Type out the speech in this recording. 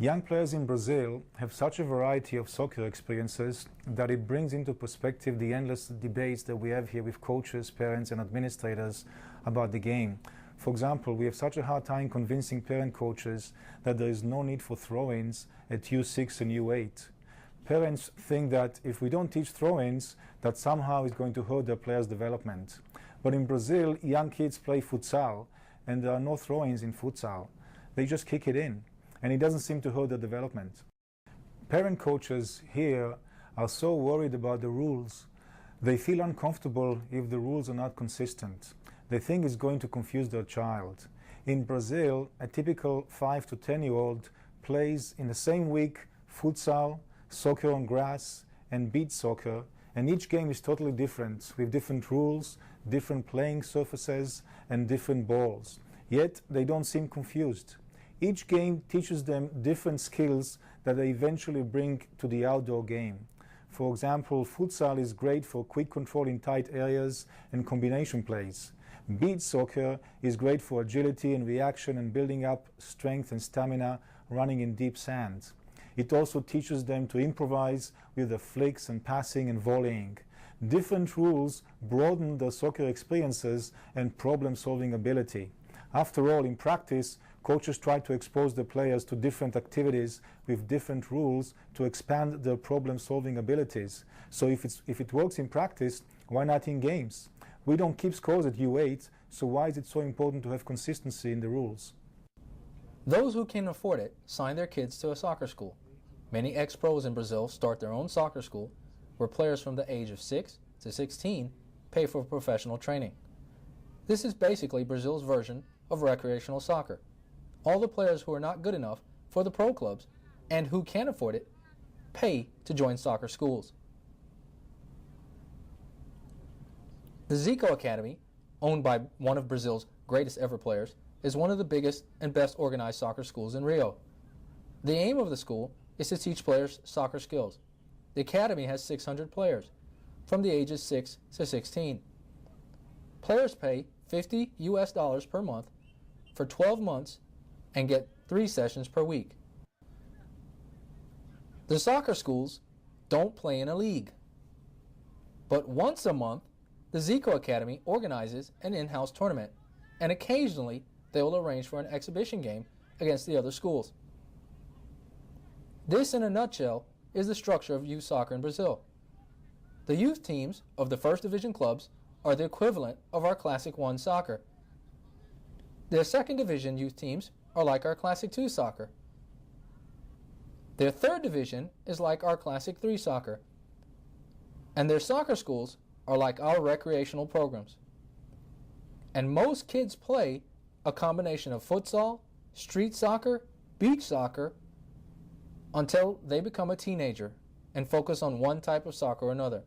Young players in Brazil have such a variety of soccer experiences that it brings into perspective the endless debates that we have here with coaches, parents and administrators about the game. For example, we have such a hard time convincing parent coaches that there is no need for throw-ins at U6 and U8. Parents think that if we don't teach throw-ins, that somehow is going to hurt their players' development. But in Brazil, young kids play futsal and there are no throw-ins in futsal. They just kick it in. And it doesn't seem to hurt the development. Parent coaches here are so worried about the rules. They feel uncomfortable if the rules are not consistent. They think it's going to confuse their child. In Brazil, a typical 5 to 10-year-old plays in the same week futsal, soccer on grass, and beach soccer, and each game is totally different, with different rules, different playing surfaces, and different balls. Yet they don't seem confused. Each game teaches them different skills that they eventually bring to the outdoor game. For example, futsal is great for quick control in tight areas and combination plays. Beach soccer is great for agility and reaction and building up strength and stamina running in deep sand. It also teaches them to improvise with the flicks and passing and volleying. Different rules broaden their soccer experiences and problem-solving ability. After all, in practice, coaches try to expose the players to different activities with different rules to expand their problem-solving abilities. So if it works in practice, why not in games? We don't keep scores at U8, so why is it so important to have consistency in the rules? Those who can afford it sign their kids to a soccer school. Many ex-pros in Brazil start their own soccer school, where players from the age of 6 to 16 pay for professional training. This is basically Brazil's version of recreational soccer. All the players who are not good enough for the pro clubs and who can afford it pay to join soccer schools. The Zico Academy, owned by one of Brazil's greatest ever players, is one of the biggest and best organized soccer schools in Rio. The aim of the school is to teach players soccer skills. The academy has 600 players from the ages 6 to 16. Players pay $50 per month for 12 months and get 3 sessions per week. The soccer schools don't play in a league. But once a month, the Zico Academy organizes an in-house tournament, and occasionally they will arrange for an exhibition game against the other schools. This, in a nutshell, is the structure of youth soccer in Brazil. The youth teams of the first division clubs are the equivalent of our Classic 1 soccer. Their second division youth teams are like our Classic 2 soccer. Their third division is like our Classic 3 soccer. And their soccer schools are like our recreational programs. And most kids play a combination of futsal, street soccer, beach soccer, until they become a teenager and focus on one type of soccer or another.